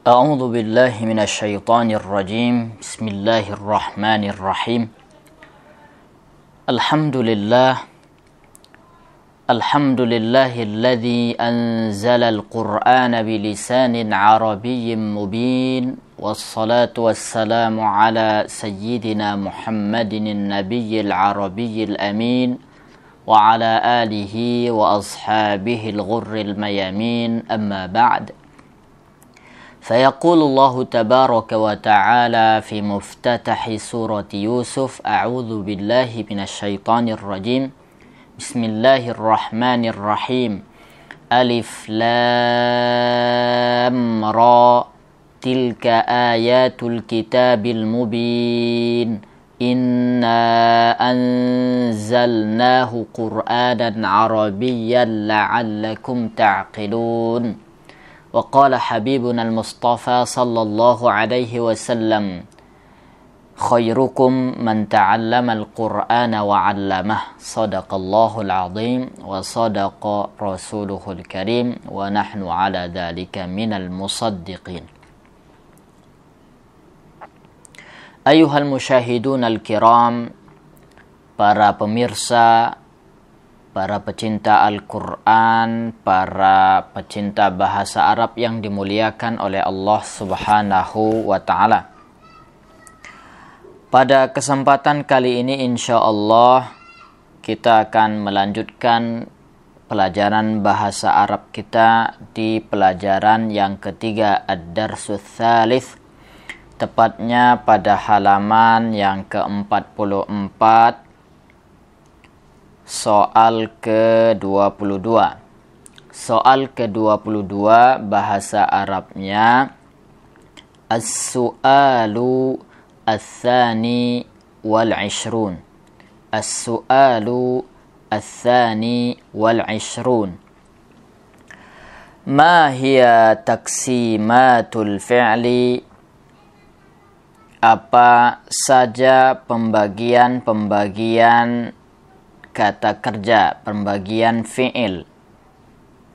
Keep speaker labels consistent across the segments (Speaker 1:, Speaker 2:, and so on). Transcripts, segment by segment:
Speaker 1: A'udzu billahi minasyaitonir rajim. Bismillahirrahmanirrahim. Alhamdulillahilladzi anzalal qur'ana bilisanin arabiyyin mubin. Wassalatu wassalamu ala sayyidina Muhammadin nabiyyil arabiyyil amin wa ala alihi wa ashabihil ghurril mayamin. Amma ba'd. فيقول الله تبارك وتعالى في مفتتح سورة يوسف: أعوذ بالله من الشيطان الرجيم بسم الله الرحمن الرحيم ألف لام را تلك آيات الكتاب المبين إنا أنزلناه قرآنا عربيا لعلكم تعقلون. وقال حبيبنا المصطفى صلى الله عليه وسلم: خيركم من تعلم القرآن وعلمه. صدق الله العظيم وصدق رسوله الكريم ونحن على ذلك من المصدقين. أيها المشاهدون الكرام, para pemirsa, para pecinta Al-Quran, para pecinta bahasa Arab yang dimuliakan oleh Allah Subhanahu wa Ta'ala. Pada kesempatan kali ini insyaallah kita akan melanjutkan pelajaran bahasa Arab kita di pelajaran yang ketiga, Ad-Darsus Tsalits, tepatnya pada halaman yang ke-44, soal ke-22. Soal ke-22 bahasa Arabnya As-su'alu ats-tsani wal 'ishrun. As-su'alu ats-tsani wal 'ishrun. Ma hiya taqsimatul fi'li? Apa saja pembagian kata kerja, pembagian fi'il,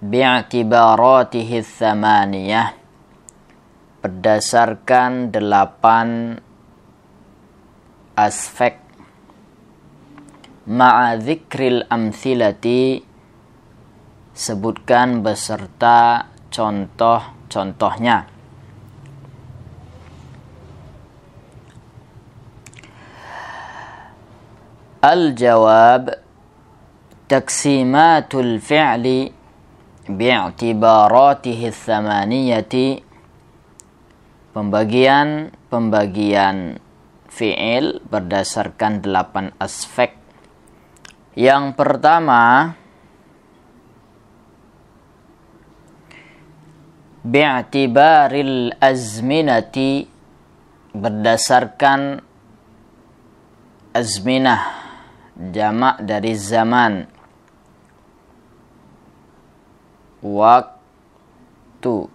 Speaker 1: bi'tibaratihi tsamaniyah, berdasarkan 8 aspek, ma'a dzikril amthilati, sebutkan beserta contoh-contohnya. Al-jawab: taqsimatul fi'li bi'tibaratihi tsamaniyati, pembagian fi'il berdasarkan 8 aspek. Yang pertama, bi'tibaril azminati, berdasarkan azminah, jamak dari zaman, waktu.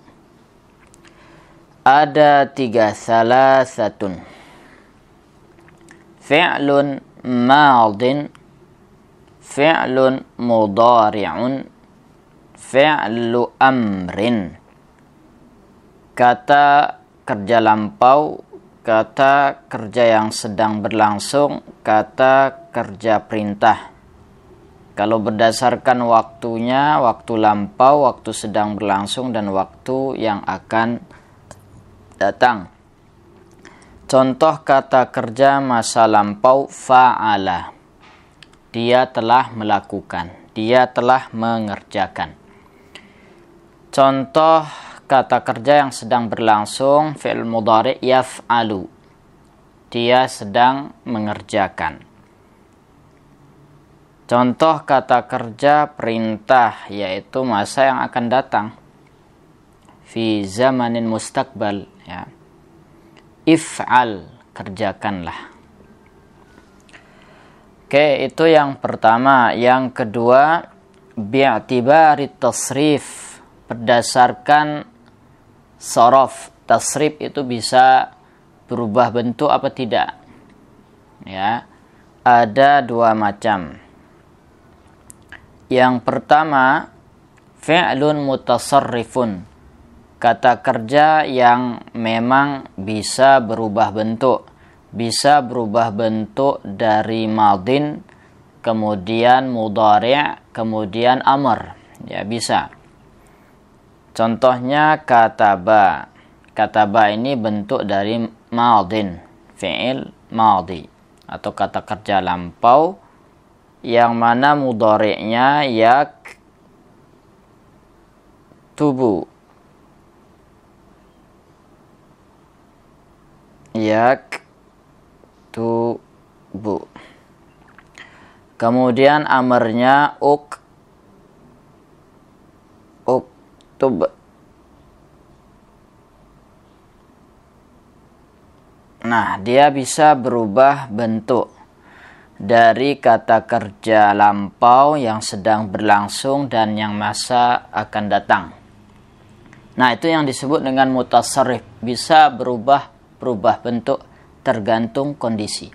Speaker 1: Ada 3, salasatun, fi'lun madin, fi'lun mudhari'un, fi'lu amrin. Kata kerja lampau, kata kerja yang sedang berlangsung, kata kerja perintah. Kalau berdasarkan waktunya, waktu lampau, waktu sedang berlangsung, dan waktu yang akan datang. Contoh kata kerja masa lampau, fa'ala, dia telah melakukan, dia telah mengerjakan. Contoh kata kerja yang sedang berlangsung, fi'il mudhari', yaf'alu, dia sedang mengerjakan. Contoh kata kerja perintah, yaitu masa yang akan datang, fi zamanin mustaqbal, ya. If'al, kerjakanlah. Oke, itu yang pertama. Yang kedua, bi'tibari tasrif, berdasarkan sorof. Tasrif itu bisa berubah bentuk apa tidak, ya. Ada 2 macam. Yang pertama, fi'lun mutasarrifun, kata kerja yang memang bisa berubah bentuk. Bisa berubah bentuk dari madin, kemudian mudhari', kemudian amr. Ya, bisa. Contohnya kataba. Kataba ini bentuk dari madin, fi'il madhi, atau kata kerja lampau yang mana mudhari'nya yaktubu. Yaktubu. Kemudian amarnya uktub. Nah, dia bisa berubah bentuk dari kata kerja lampau yang sedang berlangsung dan yang masa akan datang. Nah, itu yang disebut dengan mutasarrif, bisa berubah bentuk tergantung kondisi.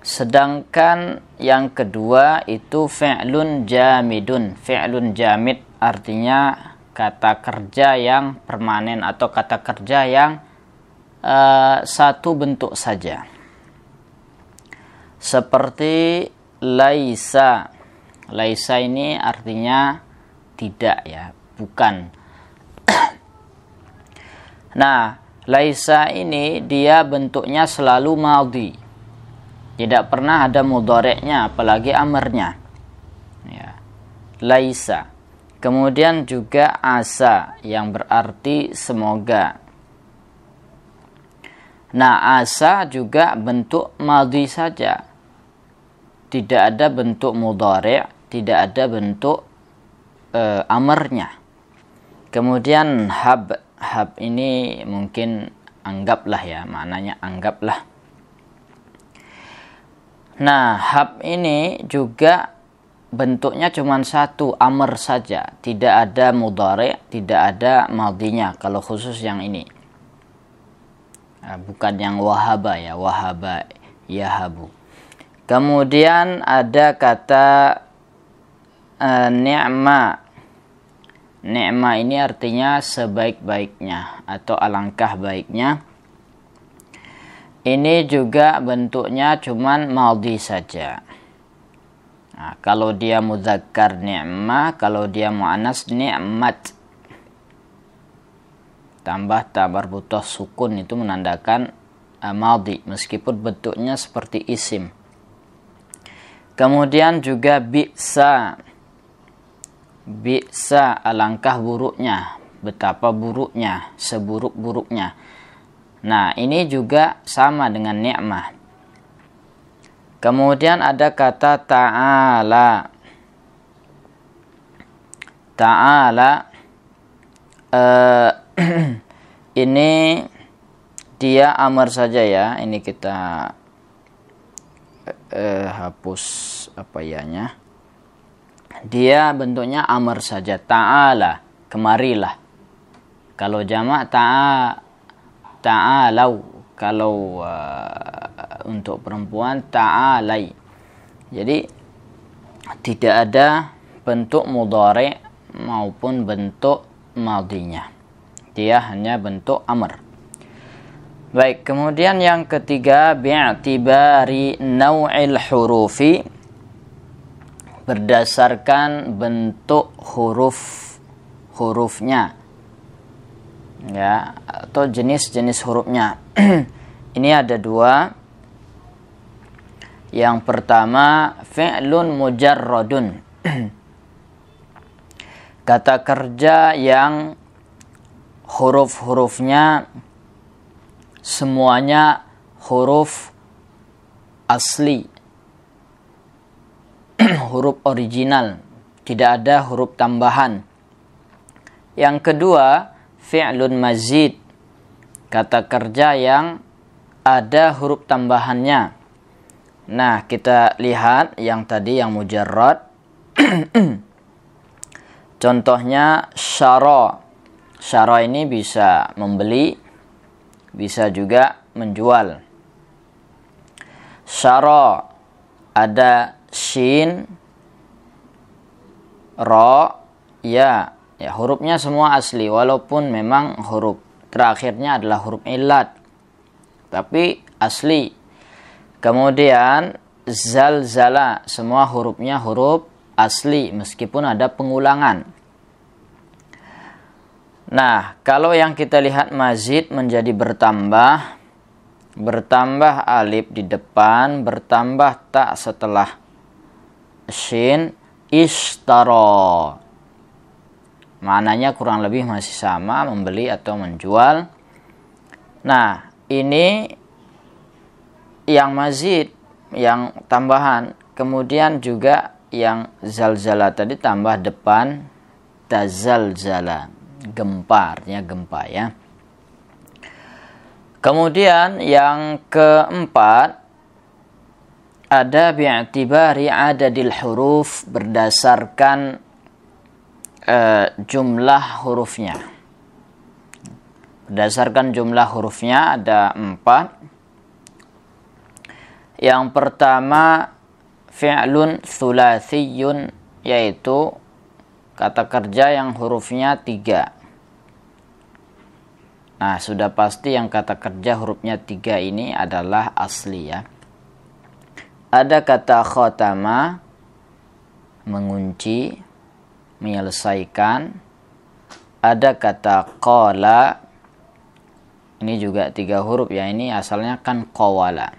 Speaker 1: Sedangkan yang kedua itu fi'lun jamidun. Fi'lun jamid artinya kata kerja yang permanen atau kata kerja yang satu bentuk saja. Seperti laisa. Laisa ini artinya tidak, ya, bukan. Nah, laisa ini dia bentuknya selalu madhi. Tidak pernah ada mudhari'nya, apalagi amarnya. Ya. Laisa. Kemudian juga asa yang berarti semoga. Nah, asa juga bentuk madhi saja. Tidak ada bentuk mudhari', tidak ada bentuk amarnya. Kemudian hab ini mungkin anggaplah, ya, maknanya anggaplah. Nah, hab ini juga bentuknya cuma satu, amr saja. Tidak ada mudhari', tidak ada madhinya kalau khusus yang ini. Bukan yang wahaba, ya, wahaba yahabu. Kemudian ada kata ni'ma. Ni'ma ini artinya sebaik-baiknya atau alangkah baiknya. Ini juga bentuknya cuman madhi saja. Nah, kalau dia mudzakkar ni'mah, kalau dia muannas ni'mat. Tambah ta marbutah sukun itu menandakan madhi meskipun bentuknya seperti isim. Kemudian juga bi'sa. Bi'sa, alangkah buruknya, betapa buruknya, seburuk-buruknya. Nah, ini juga sama dengan ni'mah. Kemudian ada kata ta'ala. Ta'ala ini dia amar saja, ya. Ini kita hapus apa yanya. Dia bentuknya amar saja. Ta'ala, kemarilah. Kalau jamak ta'alau. Kalau untuk perempuan ta'alai. Jadi tidak ada bentuk mudhari' maupun bentuk madhinya. Dia hanya bentuk amr. Baik, kemudian yang ketiga bi'tibari naw'il hurufi, berdasarkan bentuk hurufnya, ya, atau jenis-jenis hurufnya. Ini ada dua. Yang pertama fi'lun mujarradun. Kata kerja yang huruf-hurufnya semuanya huruf asli, huruf original, tidak ada huruf tambahan. Yang kedua fi'lun mazid, kata kerja yang ada huruf tambahannya. Nah, kita lihat yang tadi yang mujarrad. Contohnya syara. Syara ini bisa membeli, bisa juga menjual. Syara ada shin, ra, ya, Ya, hurufnya semua asli walaupun memang huruf terakhirnya adalah huruf illat, tapi asli. Kemudian zalzala, semua hurufnya huruf asli meskipun ada pengulangan. Nah, kalau yang kita lihat mazid menjadi bertambah alif di depan, bertambah ta setelah shin, ishtara. Maknanya kurang lebih masih sama, membeli atau menjual. Nah, ini yang mazid, yang tambahan. Kemudian juga yang zalzala tadi tambah depan tazalzala, gempa, artinya gempa ya. Kemudian yang keempat ada bi'tibari adadil huruf, berdasarkan jumlah hurufnya. Berdasarkan jumlah hurufnya ada 4. Yang pertama fi'lun thulathiyun, yaitu kata kerja yang hurufnya 3. Nah, sudah pasti yang kata kerja hurufnya 3 ini adalah asli ya. Ada kata khatama, mengunci, menyelesaikan. Ada kata qala, ini juga 3 huruf ya, ini asalnya kan qawala,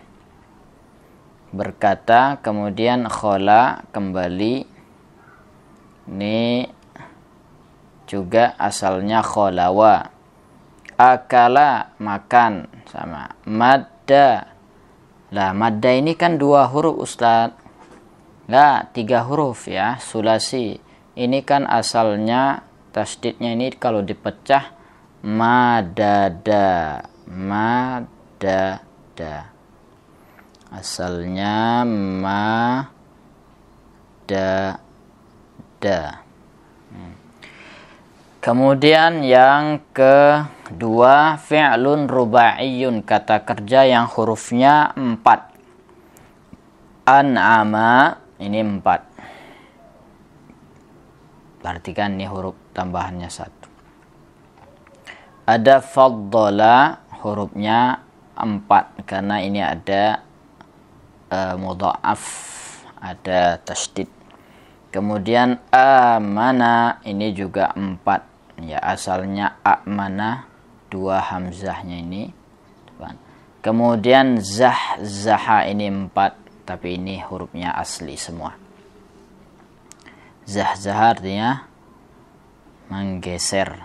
Speaker 1: berkata. Kemudian khola, kembali, ini juga asalnya kholawa. Akala, makan, sama. Madda, lah madda ini kan 2 huruf Ustaz. Lah 3 huruf ya, sulasi. Ini kan asalnya tasdidnya ini kalau dipecah madada, madada. Asalnya madada. Kemudian yang kedua fi'lun rubaiyun, kata kerja yang hurufnya 4. An'ama, ini 4. Perhatikan ini huruf tambahannya 1. Ada faddala, hurufnya 4 karena ini ada mudha'af, ada tasydid. Kemudian amana, ini juga 4 ya, asalnya amana, 2 hamzahnya ini. Kemudian zaha, ini 4 tapi ini hurufnya asli semua. Zahzah artinya menggeser.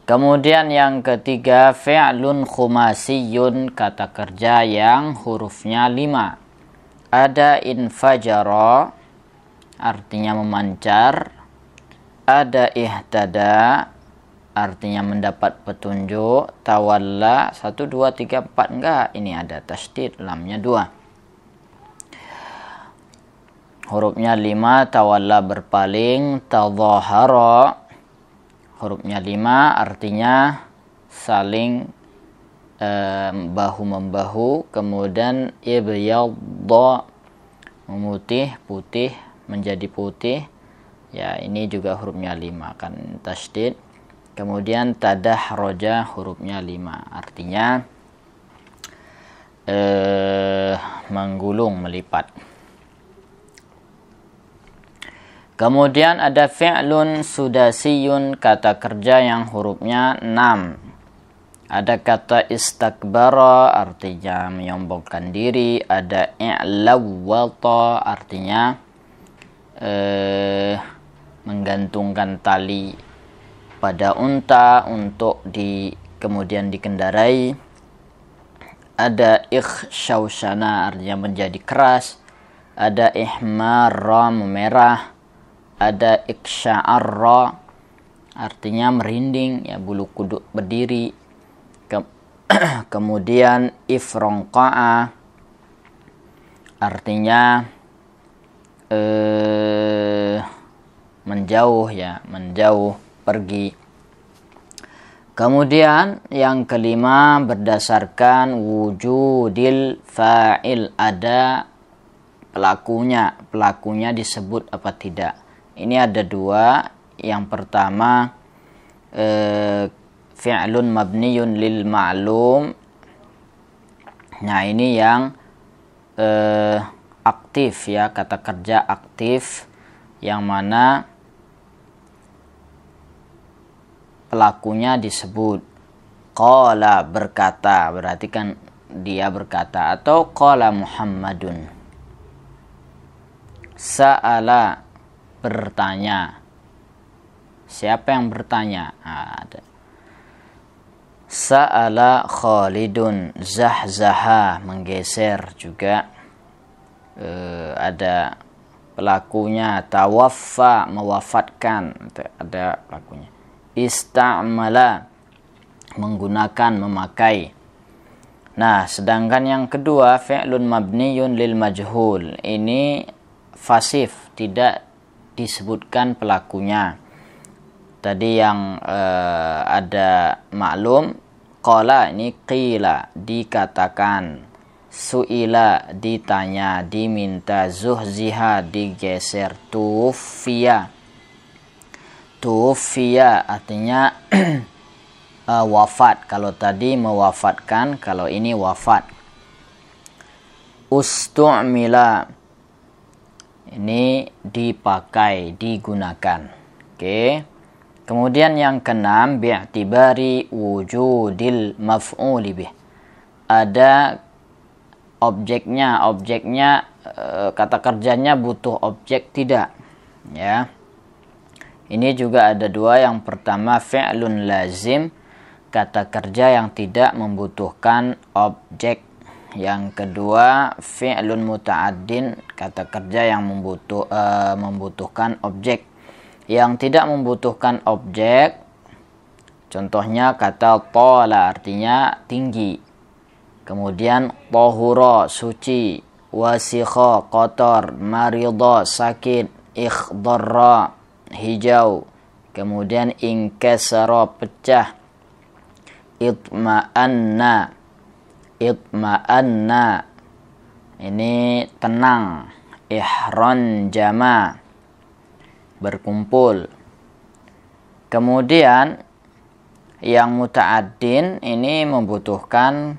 Speaker 1: Kemudian yang ketiga fi'lun khumasiyun, kata kerja yang hurufnya 5. Ada infajara, artinya memancar. Ada ihtada, artinya mendapat petunjuk. Tawalla, 1, 2, 3, 4 enggak, ini ada tasydid, lamnya 2. Hurufnya 5, tawalla berpaling. Tadhahara, hurufnya 5, artinya saling bahu-membahu. Kemudian ibyadda, memutih, putih, menjadi putih. Ya, ini juga hurufnya 5 kan tasydid. Kemudian tadahraja, hurufnya 5, artinya menggulung, melipat. Kemudian ada fi'lun sudasiyun, kata kerja yang hurufnya 6. Ada kata istakbara, artinya menyombongkan diri. Ada i'lawwata, artinya menggantungkan tali pada unta untuk kemudian dikendarai. Ada ikhsyawshana, artinya menjadi keras. Ada ihmarra, memerah. Ada iksya'arra, artinya merinding ya, bulu kuduk berdiri. Kemudian ifronqa'a, artinya menjauh ya, menjauh, pergi. Kemudian yang kelima berdasarkan wujudil fa'il, ada pelakunya disebut apa tidak. ini ada dua. Yang pertama fi'lun mabniyun lil ma'lum. Nah, ini yang aktif ya, kata kerja aktif, yang mana pelakunya disebut. Qala, berkata, berarti kan dia berkata, atau qala Muhammadun. Sa'ala, bertanya. Siapa yang bertanya? Ada. Sa'ala Khalidun, zahzaha, menggeser juga. Ada pelakunya. Tawaffa, mewafatkan, ada pelakunya. Ista'mala, menggunakan, memakai. Nah, sedangkan yang kedua fi'lun mabniyun lil majhul, ini fasif, tidak disebutkan pelakunya. Tadi yang ada maklum, qala, ini qila, dikatakan, su'ila, ditanya, diminta, zuhziha, digeser, tufiya. Tufiya artinya wafat. Kalau tadi mewafatkan, kalau ini wafat. Ustu'mila, ini dipakai, digunakan. Oke. Kemudian yang keenam, bi'tibari wujudil maf'uli bih. Ada objeknya, kata kerjanya butuh objek tidak, ya. Ini juga ada dua. Yang pertama fi'lun lazim, kata kerja yang tidak membutuhkan objek. Yang kedua fi'lun muta'addin, kata kerja yang membutuhkan objek. Yang tidak membutuhkan objek, contohnya kata tola, artinya tinggi. Kemudian tohuro, suci. Wasikho, kotor. Marido, sakit. Ikhdarra, hijau. Kemudian inkesaro, pecah. Itma'anna, ini tenang. Ihron jama, berkumpul. Kemudian yang muta'addin ini membutuhkan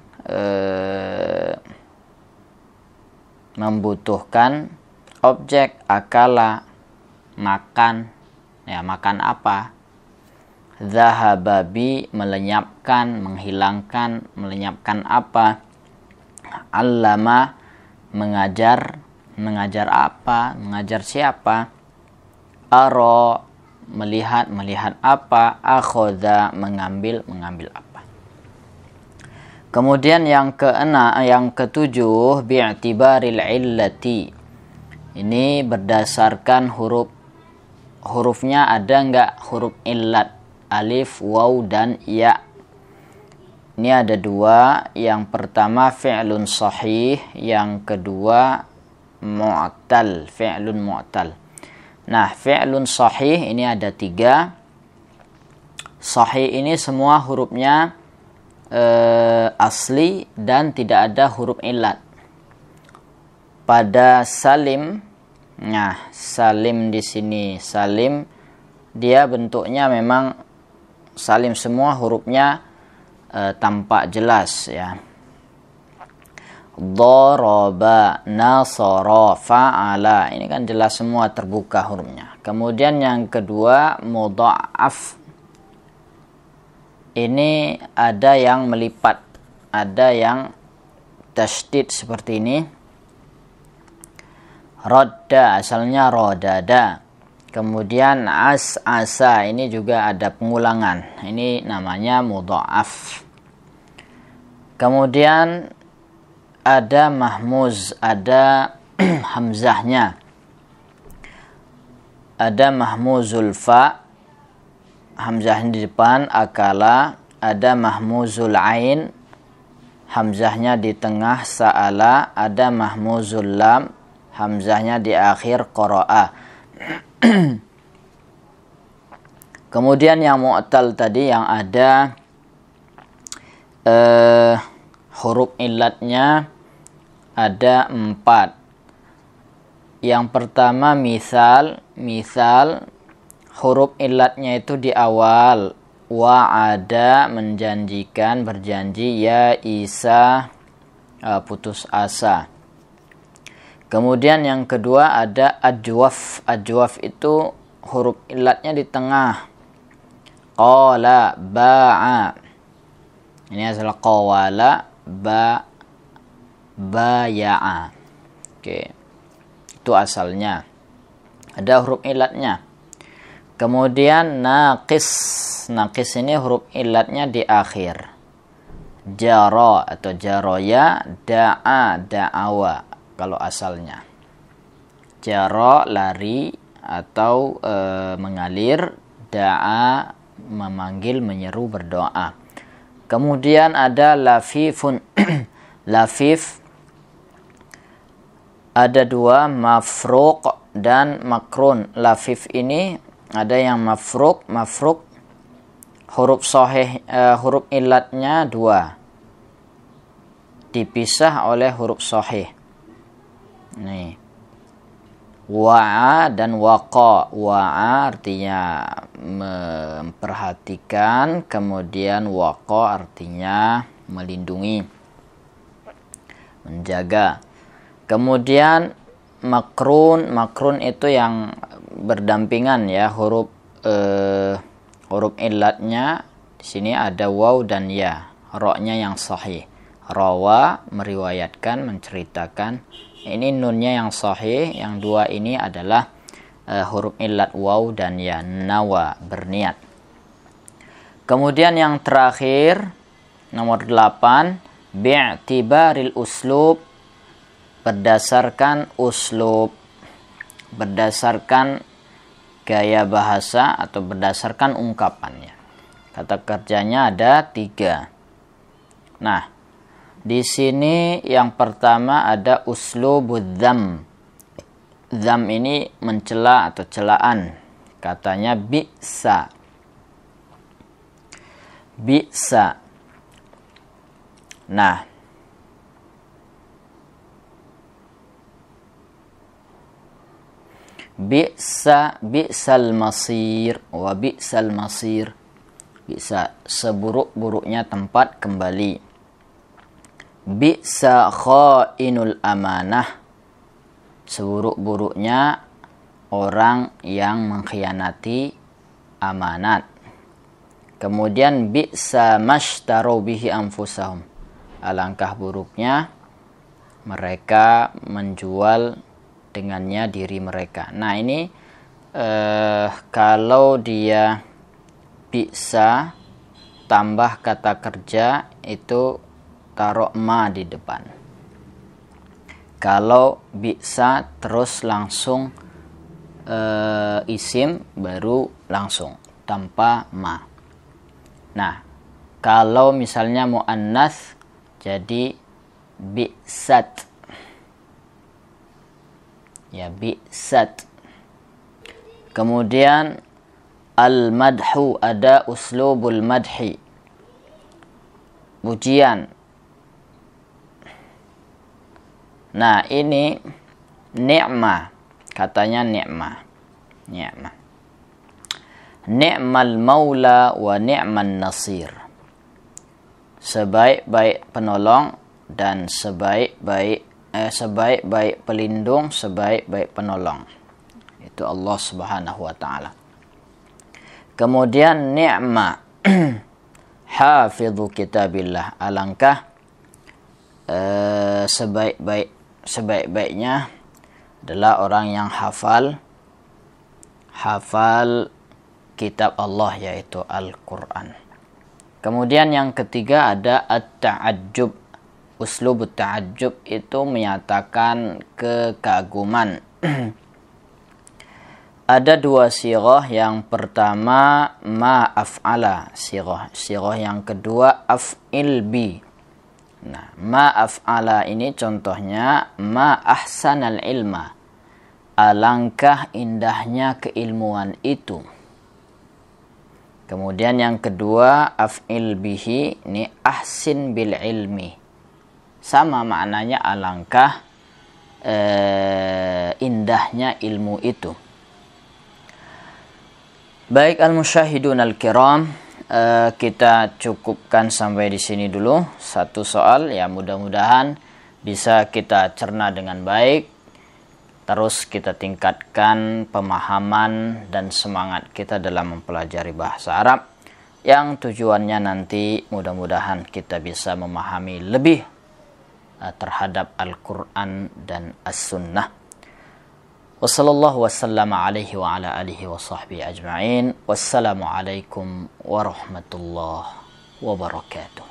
Speaker 1: objek. Akala, makan. Ya, makan apa? Zahababi, melenyapkan, menghilangkan. Melenyapkan apa? Allama, mengajar. Mengajar apa? Mengajar siapa? Aro, melihat. Melihat apa? Akhoda, mengambil. Mengambil apa? Kemudian yang ketujuh, bi'tibaril illati. Ini berdasarkan hurufnya ada enggak huruf illat, alif, waw, dan ya. Ini ada dua. Yang pertama fi'lun sahih, yang kedua mu'tal, fi'lun mu'tal. Nah, fi'lun sahih ini ada tiga. Sahih ini semua hurufnya asli dan tidak ada huruf illat. Pada salim, nah salim di sini, salim dia bentuknya memang salim, semua hurufnya tampak jelas ya. Daraba, nasara, fa'ala, ini kan jelas semua, terbuka hurufnya. Kemudian yang kedua mudha'af, ini ada yang melipat, ada yang tasydid seperti ini. Radda, asalnya rodada. Kemudian as'asa, ini juga ada pengulangan, ini namanya mudha'af. Kemudian ada mahmuz, ada hamzahnya. Ada mahmuzul fa, hamzahnya di depan, akala. Ada mahmuzul ain, hamzahnya di tengah, sa'ala. Ada mahmuzul lam, hamzahnya di akhir, qara'a. Kemudian yang mu'tal tadi, yang ada huruf illatnya ada 4. Yang pertama misal huruf illatnya itu di awal. Wa'ada menjanjikan, berjanji, ya Isa putus asa. Kemudian yang kedua ada ajwaf. Ajwaf itu huruf illatnya di tengah. Qala ba'a. Ini adalah qawala baya'a. Oke. Itu asalnya. Ada huruf illatnya. Kemudian naqis. Naqis ini huruf illatnya di akhir. Jara atau jaroya, da'a, da'awa kalau asalnya. Jara lari atau mengalir, da'a memanggil, menyeru, berdoa. Kemudian ada lafifun. Lafif ada dua, mafruq dan makrun. Lafif ini ada yang mafruq huruf sahih, huruf illatnya dua, dipisah oleh huruf sahih. Nih, wa'a dan waqa. Wa'a artinya memperhatikan, kemudian waqa artinya melindungi, menjaga. Kemudian makrun itu yang berdampingan ya, huruf illatnya di sini ada waw dan ya, ro-nya yang sahih. Rawa meriwayatkan, menceritakan. Ini nunnya yang sahih, yang dua ini adalah huruf illat waw dan ya, nawa, berniat. Kemudian yang terakhir nomor 8, bi'tibaril uslub, berdasarkan uslub, berdasarkan gaya bahasa atau berdasarkan ungkapannya. Kata kerjanya ada 3. Nah, di sini yang pertama ada uslubud dzam. Dzam ini mencela atau celaan. Katanya bi'sa. Bi'sa. Nah, bi'sal masir wa bi'sal masir. Bisa seburuk-buruknya tempat kembali. Bi'sa khainul amanah, seburuk-buruknya orang yang mengkhianati amanat. Kemudian bi'sa mashtaru bihi anfusahum, alangkah buruknya mereka menjual dengannya diri mereka. Nah, ini kalau dia bisa tambah kata kerja itu taruh ma di depan. Kalau bisa terus langsung isim baru langsung tanpa ma. Nah, kalau misalnya muannas jadi bi'sat. Ya, bi'sat. Kemudian al-madhu, ada uslubul madhi, pujian. Nah, ini ni'mah, katanya ni'mah. Ni'mal maula wa ni'man nasir, sebaik-baik penolong dan sebaik-baik pelindung, sebaik-baik penolong. Itu Allah Subhanahu wa taala. Kemudian ni'ma hafidhu kitabillah, alangkah sebaik-baiknya adalah orang yang hafal kitab Allah, yaitu Al-Quran. Kemudian yang ketiga ada at-ta'ajjub. Uslub ta'ajjub itu menyatakan kekaguman. Ada 2 sirah. Yang pertama ma af'ala, sirah yang kedua af'il bi. Nah, ma af'ala ini contohnya ma ahsanal ilma, alangkah indahnya keilmuan itu. Kemudian yang kedua af'il bihi, ini ahsin bil ilmi, sama maknanya alangkah indahnya ilmu itu. Baik al-musyahidun al-kiram, kita cukupkan sampai di sini dulu. Satu soal ya, mudah-mudahan bisa kita cerna dengan baik. Terus kita tingkatkan pemahaman dan semangat kita dalam mempelajari bahasa Arab, yang tujuannya nanti mudah-mudahan kita bisa memahami lebih terhadap Al-Quran dan As-Sunnah. Wassallallahu wasallam alaihi wa ala alihi wa sahbihi ajma'in. Wassalamualaikum warahmatullahi wabarakatuh.